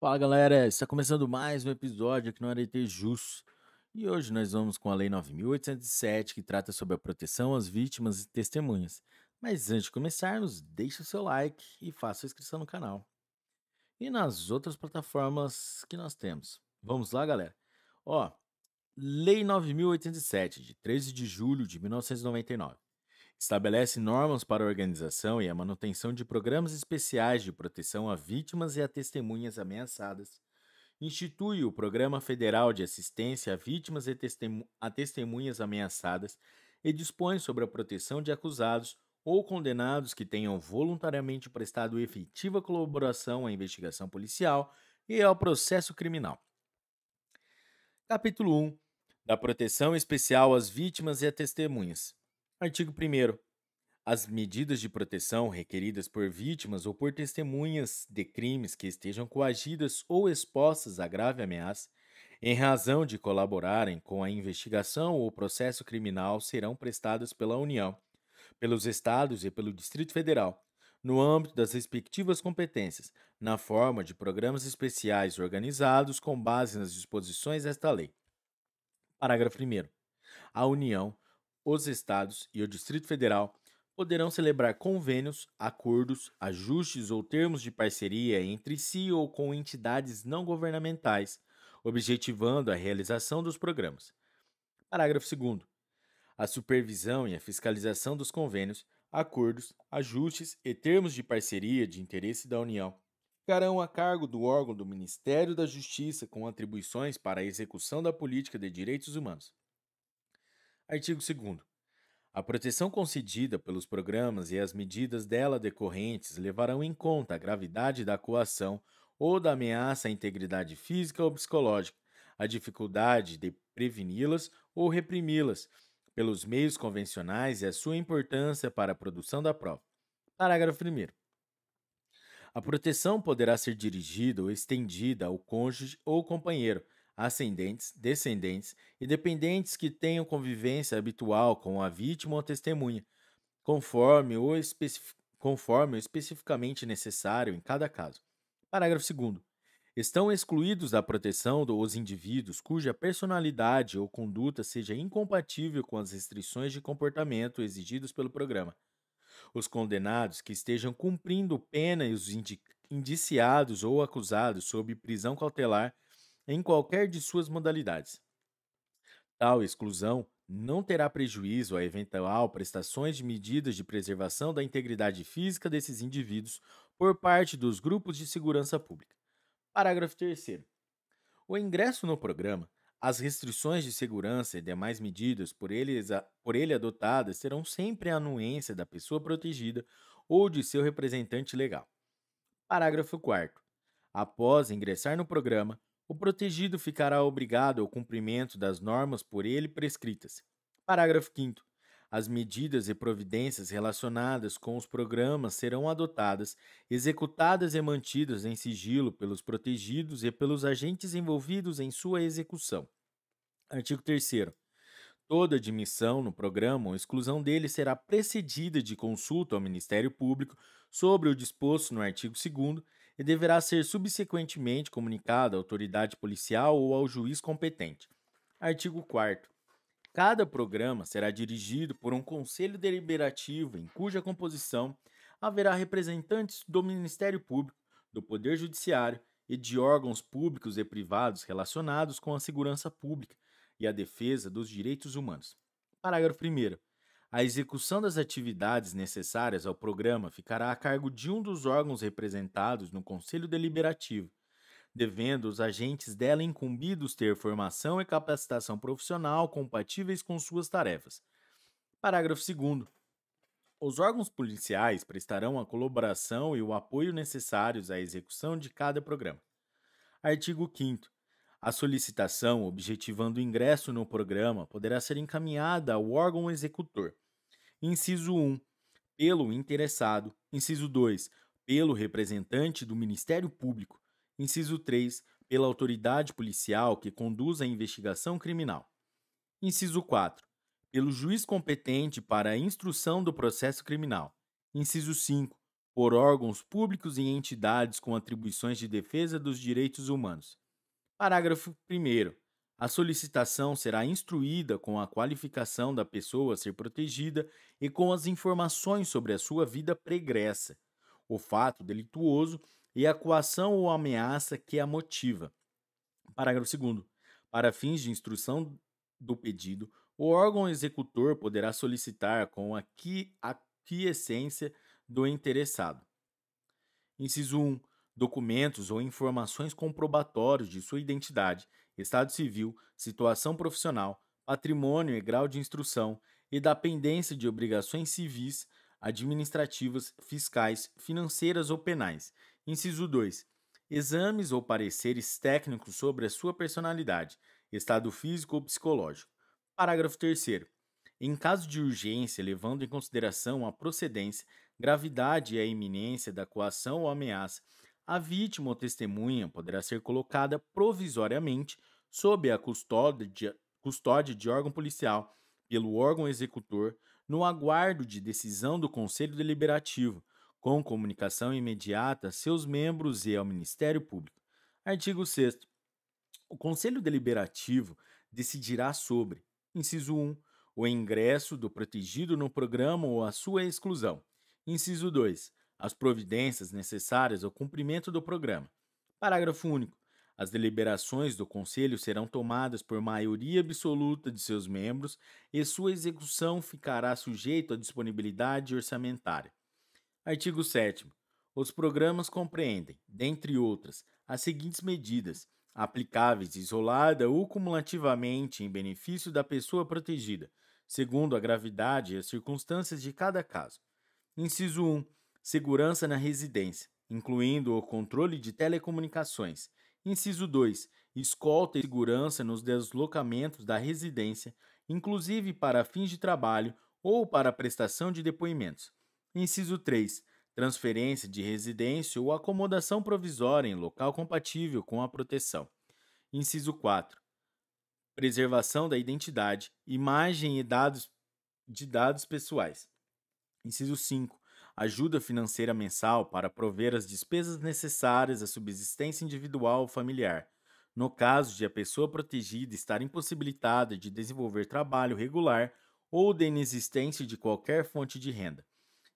Fala galera, está começando mais um episódio aqui no Arete Jus. E hoje nós vamos com a Lei 9.807, que trata sobre a proteção às vítimas e testemunhas. Mas antes de começarmos, deixe o seu like e faça a inscrição no canal. E nas outras plataformas que nós temos. Vamos lá, galera? Ó, Lei 9.807, de 13 de julho de 1999. Estabelece normas para a organização e a manutenção de programas especiais de proteção a vítimas e a testemunhas ameaçadas. Institui o Programa Federal de Assistência a Vítimas e a Testemunhas Ameaçadas e dispõe sobre a proteção de acusados ou condenados que tenham voluntariamente prestado efetiva colaboração à investigação policial e ao processo criminal. Capítulo 1 da Proteção Especial às Vítimas e a Testemunhas. Artigo 1º. As medidas de proteção requeridas por vítimas ou por testemunhas de crimes que estejam coagidas ou expostas a grave ameaça, em razão de colaborarem com a investigação ou processo criminal, serão prestadas pela União, pelos Estados e pelo Distrito Federal, no âmbito das respectivas competências, na forma de programas especiais organizados com base nas disposições desta lei. Parágrafo 1º. A União, os Estados e o Distrito Federal poderão celebrar convênios, acordos, ajustes ou termos de parceria entre si ou com entidades não governamentais, objetivando a realização dos programas. Parágrafo 2º. A supervisão e a fiscalização dos convênios, acordos, ajustes e termos de parceria de interesse da União ficarão a cargo do órgão do Ministério da Justiça com atribuições para a execução da política de direitos humanos. Artigo 2º. A proteção concedida pelos programas e as medidas dela decorrentes levarão em conta a gravidade da coação ou da ameaça à integridade física ou psicológica, a dificuldade de preveni-las ou reprimi-las pelos meios convencionais e a sua importância para a produção da prova. Parágrafo 1º. A proteção poderá ser dirigida ou estendida ao cônjuge ou companheiro, ascendentes, descendentes e dependentes que tenham convivência habitual com a vítima ou testemunha, conforme o especificamente necessário em cada caso. Parágrafo 2º. Estão excluídos da proteção os indivíduos cuja personalidade ou conduta seja incompatível com as restrições de comportamento exigidas pelo programa. Os condenados que estejam cumprindo pena e os indiciados ou acusados sob prisão cautelar em qualquer de suas modalidades. Tal exclusão não terá prejuízo a eventual prestações de medidas de preservação da integridade física desses indivíduos por parte dos grupos de segurança pública. Parágrafo 3º. O ingresso no programa, as restrições de segurança e demais medidas por ele adotadas serão sempre a anuência da pessoa protegida ou de seu representante legal. Parágrafo 4º. Após ingressar no programa, o protegido ficará obrigado ao cumprimento das normas por ele prescritas. Parágrafo 5º. As medidas e providências relacionadas com os programas serão adotadas, executadas e mantidas em sigilo pelos protegidos e pelos agentes envolvidos em sua execução. Artigo 3º. Toda admissão no programa ou exclusão dele será precedida de consulta ao Ministério Público sobre o disposto no artigo 2º e deverá ser subsequentemente comunicada à autoridade policial ou ao juiz competente. Artigo 4º. Cada programa será dirigido por um conselho deliberativo em cuja composição haverá representantes do Ministério Público, do Poder Judiciário e de órgãos públicos e privados relacionados com a segurança pública e a defesa dos direitos humanos. Parágrafo 1º. A execução das atividades necessárias ao programa ficará a cargo de um dos órgãos representados no Conselho Deliberativo, devendo os agentes dela incumbidos ter formação e capacitação profissional compatíveis com suas tarefas. Parágrafo 2º. Os órgãos policiais prestarão a colaboração e o apoio necessários à execução de cada programa. Artigo 5º. A solicitação objetivando o ingresso no programa poderá ser encaminhada ao órgão executor. Inciso 1. Pelo interessado. Inciso 2. Pelo representante do Ministério Público. Inciso 3. Pela autoridade policial que conduz a investigação criminal. Inciso 4. Pelo juiz competente para a instrução do processo criminal. Inciso 5. por órgãos públicos e entidades com atribuições de defesa dos direitos humanos. Parágrafo 1º. A solicitação será instruída com a qualificação da pessoa a ser protegida e com as informações sobre a sua vida pregressa, o fato delituoso e a coação ou ameaça que a motiva. Parágrafo 2º. Para fins de instrução do pedido, o órgão executor poderá solicitar com a aquiescência do interessado. Inciso 1. Documentos ou informações comprobatórios de sua identidade, estado civil, situação profissional, patrimônio e grau de instrução e da pendência de obrigações civis, administrativas, fiscais, financeiras ou penais. Inciso 2. Exames ou pareceres técnicos sobre a sua personalidade, estado físico ou psicológico. Parágrafo 3º. Em caso de urgência, levando em consideração a procedência, gravidade e a iminência da coação ou ameaça, a vítima ou testemunha poderá ser colocada provisoriamente sob a custódia de órgão policial pelo órgão executor no aguardo de decisão do Conselho Deliberativo, com comunicação imediata a seus membros e ao Ministério Público. Artigo 6º. O Conselho Deliberativo decidirá sobre: inciso 1, o ingresso do protegido no programa ou a sua exclusão. Inciso 2, as providências necessárias ao cumprimento do programa. Parágrafo único. As deliberações do Conselho serão tomadas por maioria absoluta de seus membros e sua execução ficará sujeita à disponibilidade orçamentária. Artigo 7º. Os programas compreendem, dentre outras, as seguintes medidas, aplicáveis isolada ou cumulativamente em benefício da pessoa protegida, segundo a gravidade e as circunstâncias de cada caso. Inciso 1. Segurança na residência, incluindo o controle de telecomunicações. Inciso 2. Escolta e segurança nos deslocamentos da residência, inclusive para fins de trabalho ou para a prestação de depoimentos. Inciso 3. Transferência de residência ou acomodação provisória em local compatível com a proteção. Inciso 4. Preservação da identidade, imagem e dados pessoais. Inciso 5. Ajuda financeira mensal para prover as despesas necessárias à subsistência individual ou familiar, no caso de a pessoa protegida estar impossibilitada de desenvolver trabalho regular ou da inexistência de qualquer fonte de renda.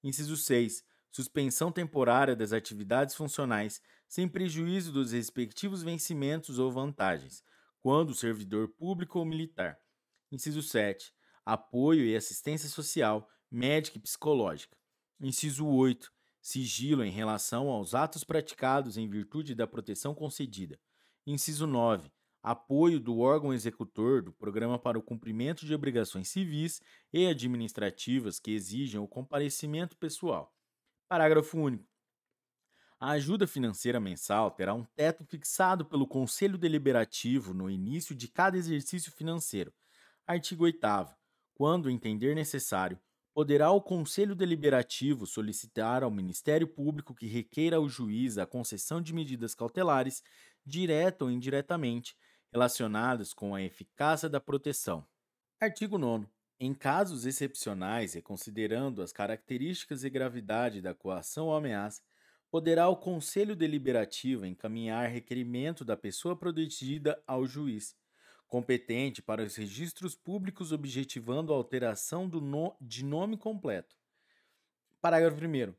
Inciso 6. Suspensão temporária das atividades funcionais, sem prejuízo dos respectivos vencimentos ou vantagens, quando o servidor público ou militar. Inciso 7. Apoio e assistência social, médica e psicológica. Inciso 8. Sigilo em relação aos atos praticados em virtude da proteção concedida. Inciso 9. Apoio do órgão executor do programa para o cumprimento de obrigações civis e administrativas que exijam o comparecimento pessoal. Parágrafo único. A ajuda financeira mensal terá um teto fixado pelo Conselho Deliberativo no início de cada exercício financeiro. Artigo 8º. Quando entender necessário, poderá o Conselho Deliberativo solicitar ao Ministério Público que requeira ao juiz a concessão de medidas cautelares, direta ou indiretamente, relacionadas com a eficácia da proteção. Artigo 9º. Em casos excepcionais e considerando as características e gravidade da coação ou ameaça, poderá o Conselho Deliberativo encaminhar requerimento da pessoa protegida ao juiz, competente para os registros públicos objetivando a alteração de nome completo. Parágrafo 1º.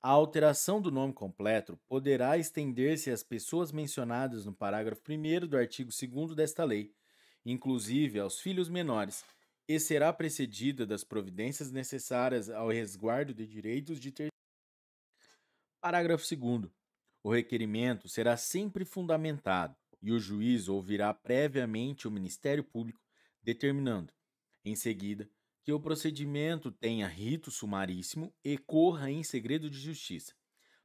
A alteração do nome completo poderá estender-se às pessoas mencionadas no parágrafo 1º do artigo 2º desta lei, inclusive aos filhos menores, e será precedida das providências necessárias ao resguardo de direitos de terceiros. Parágrafo 2º. O requerimento será sempre fundamentado e o juiz ouvirá previamente o Ministério Público, determinando, em seguida, que o procedimento tenha rito sumaríssimo e corra em segredo de justiça.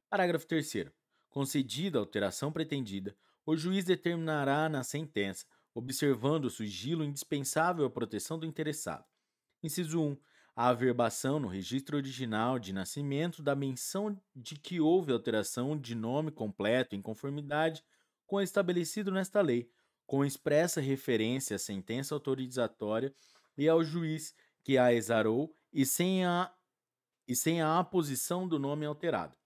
Parágrafo 3º. Concedida a alteração pretendida, o juiz determinará na sentença, observando o sigilo indispensável à proteção do interessado. Inciso 1. A averbação no registro original de nascimento da menção de que houve alteração de nome completo em conformidade com o estabelecido nesta lei, com expressa referência à sentença autorizatória e ao juiz que a exarou e sem a aposição do nome alterado.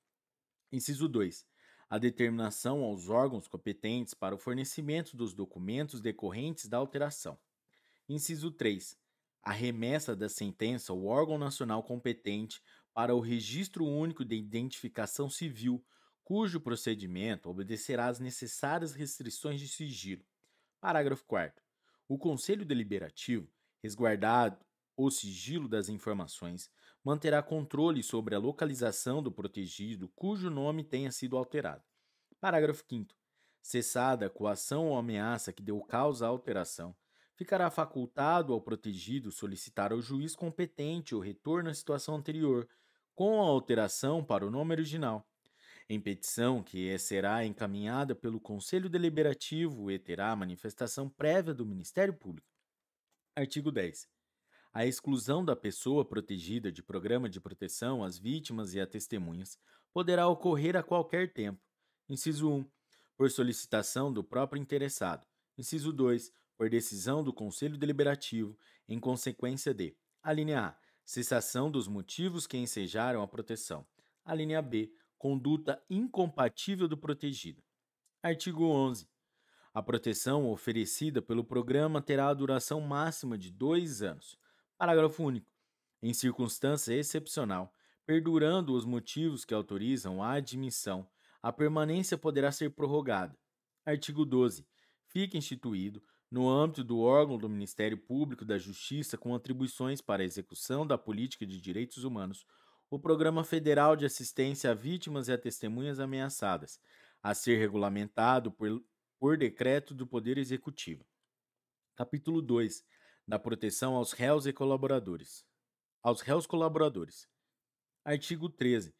Inciso 2. A determinação aos órgãos competentes para o fornecimento dos documentos decorrentes da alteração. Inciso 3. A remessa da sentença ao órgão nacional competente para o Registro Único de Identificação Civil, cujo procedimento obedecerá às necessárias restrições de sigilo. Parágrafo 4º. O Conselho Deliberativo, resguardado o sigilo das informações, manterá controle sobre a localização do protegido cujo nome tenha sido alterado. Parágrafo 5º. Cessada a coação ou ameaça que deu causa à alteração, ficará facultado ao protegido solicitar ao juiz competente o retorno à situação anterior, com a alteração para o nome original. Em petição que será encaminhada pelo Conselho Deliberativo e terá manifestação prévia do Ministério Público. Artigo 10. A exclusão da pessoa protegida de programa de proteção às vítimas e a testemunhas poderá ocorrer a qualquer tempo. Inciso 1. Por solicitação do próprio interessado. Inciso 2. Por decisão do Conselho Deliberativo, em consequência de: a linha A. Cessação dos motivos que ensejaram a proteção. A linha B. Conduta incompatível do protegido. Artigo 11. A proteção oferecida pelo programa terá a duração máxima de 2 anos. Parágrafo único. Em circunstância excepcional, perdurando os motivos que autorizam a admissão, a permanência poderá ser prorrogada. Artigo 12. Fica instituído, no âmbito do órgão do Ministério Público da Justiça com atribuições para a execução da política de direitos humanos, o Programa Federal de Assistência a Vítimas e a Testemunhas Ameaçadas, a ser regulamentado por decreto do Poder Executivo. Capítulo 2. Da proteção aos réus e colaboradores. Aos réus colaboradores. Artigo 13.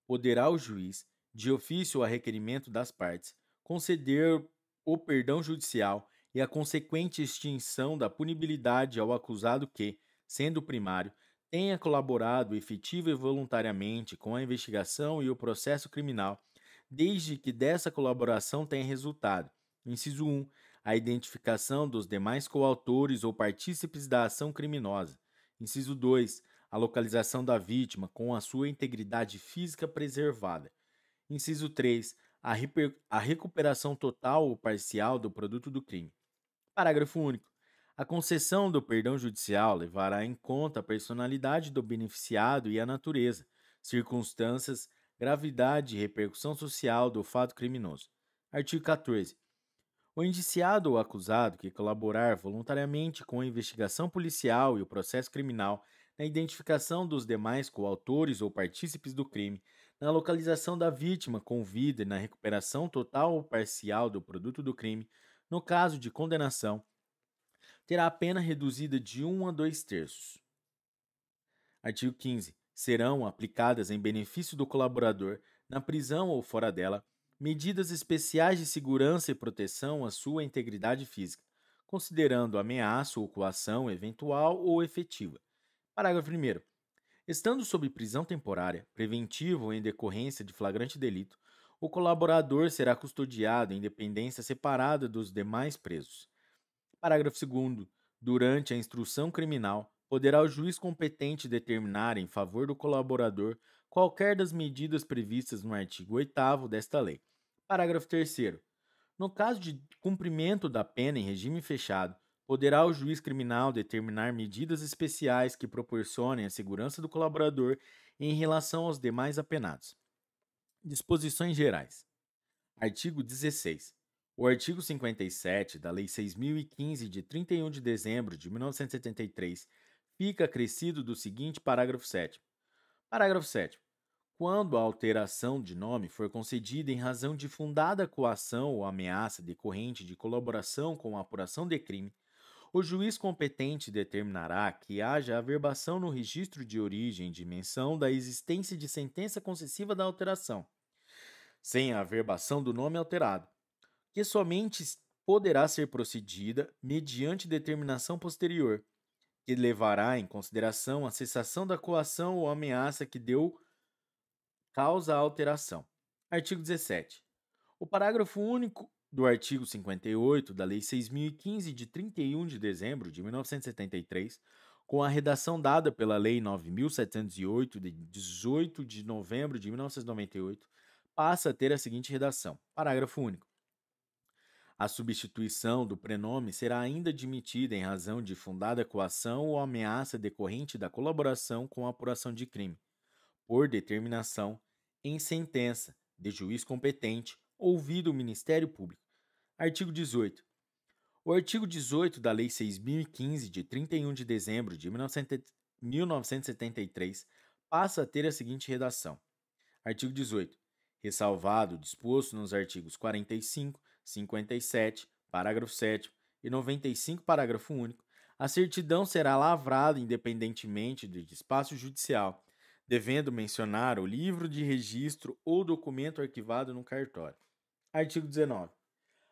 Poderá o juiz, de ofício a requerimento das partes, conceder o perdão judicial e a consequente extinção da punibilidade ao acusado que, sendo primário, tenha colaborado efetiva e voluntariamente com a investigação e o processo criminal, desde que dessa colaboração tenha resultado: inciso 1. A identificação dos demais coautores ou partícipes da ação criminosa. Inciso 2. A localização da vítima com a sua integridade física preservada. Inciso 3. A recuperação total ou parcial do produto do crime. Parágrafo único. A concessão do perdão judicial levará em conta a personalidade do beneficiado e a natureza, circunstâncias, gravidade e repercussão social do fato criminoso. Artigo 14. O indiciado ou acusado que colaborar voluntariamente com a investigação policial e o processo criminal na identificação dos demais coautores ou partícipes do crime, na localização da vítima com vida e na recuperação total ou parcial do produto do crime, no caso de condenação, terá a pena reduzida de 1 a 2/3. Artigo 15. Serão aplicadas em benefício do colaborador, na prisão ou fora dela, medidas especiais de segurança e proteção à sua integridade física, considerando ameaça ou coação eventual ou efetiva. Parágrafo 1º. Estando sob prisão temporária, preventiva ou em decorrência de flagrante delito, o colaborador será custodiado em dependência separada dos demais presos. Parágrafo 2º. Durante a instrução criminal, poderá o juiz competente determinar em favor do colaborador qualquer das medidas previstas no artigo 8º desta lei. Parágrafo 3º. No caso de cumprimento da pena em regime fechado, poderá o juiz criminal determinar medidas especiais que proporcionem a segurança do colaborador em relação aos demais apenados. Disposições gerais. Artigo 16. O artigo 57 da Lei 6.015, de 31 de dezembro de 1973, fica acrescido do seguinte parágrafo 7º. Parágrafo 7º. Quando a alteração de nome for concedida em razão de fundada coação ou ameaça decorrente de colaboração com a apuração de crime, o juiz competente determinará que haja averbação no registro de origem de menção da existência de sentença concessiva da alteração, sem a averbação do nome alterado, que somente poderá ser procedida mediante determinação posterior, que levará em consideração a cessação da coação ou ameaça que deu causa à alteração. Artigo 17. O parágrafo único do artigo 58 da Lei 6.015, de 31 de dezembro de 1973, com a redação dada pela Lei 9.708, de 18 de novembro de 1998, passa a ter a seguinte redação: Parágrafo único. A substituição do prenome será ainda admitida em razão de fundada coação ou ameaça decorrente da colaboração com a apuração de crime, por determinação em sentença de juiz competente, ouvido o Ministério Público. Artigo 18. O artigo 18 da Lei 6.015, de 31 de dezembro de 1973, passa a ter a seguinte redação: Artigo 18. Ressalvado o disposto nos artigos 45, 57, parágrafo 7º e 95, parágrafo único, a certidão será lavrada independentemente do despacho judicial, devendo mencionar o livro de registro ou documento arquivado no cartório. Artigo 19.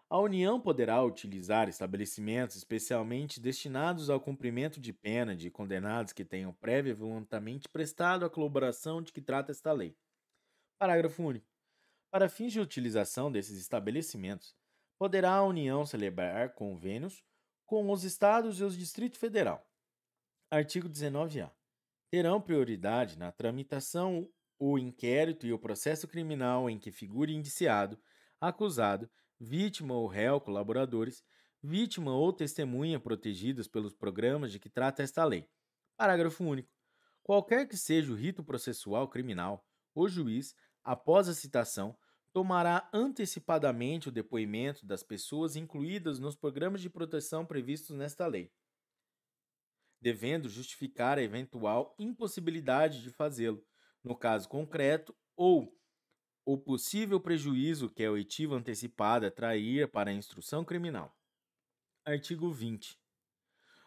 A União poderá utilizar estabelecimentos especialmente destinados ao cumprimento de pena de condenados que tenham prévia e voluntariamente prestado a colaboração de que trata esta lei. Parágrafo único. Para fins de utilização desses estabelecimentos, poderá a União celebrar convênios com os Estados e o Distrito Federal. Artigo 19-A. Terão prioridade na tramitação o inquérito e o processo criminal em que figure indiciado, acusado, vítima ou réu colaboradores, vítima ou testemunha protegidas pelos programas de que trata esta lei. Parágrafo único. Qualquer que seja o rito processual criminal, o juiz, após a citação, tomará antecipadamente o depoimento das pessoas incluídas nos programas de proteção previstos nesta lei, devendo justificar a eventual impossibilidade de fazê-lo, no caso concreto, ou o possível prejuízo que a oitiva antecipada trair para a instrução criminal. Artigo 20.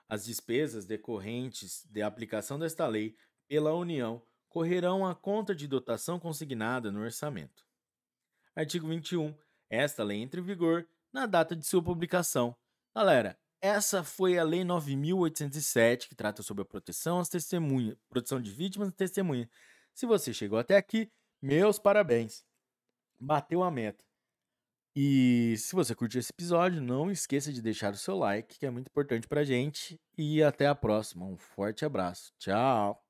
As despesas decorrentes da aplicação desta lei pela União correrão à conta de dotação consignada no orçamento. Artigo 21. Esta lei entra em vigor na data de sua publicação. Galera, essa foi a Lei 9.807, que trata sobre a proteção às testemunhas, proteção de vítimas e testemunhas. Se você chegou até aqui, meus parabéns. Bateu a meta. E se você curtiu esse episódio, não esqueça de deixar o seu like, que é muito importante pra gente. E até a próxima. Um forte abraço. Tchau!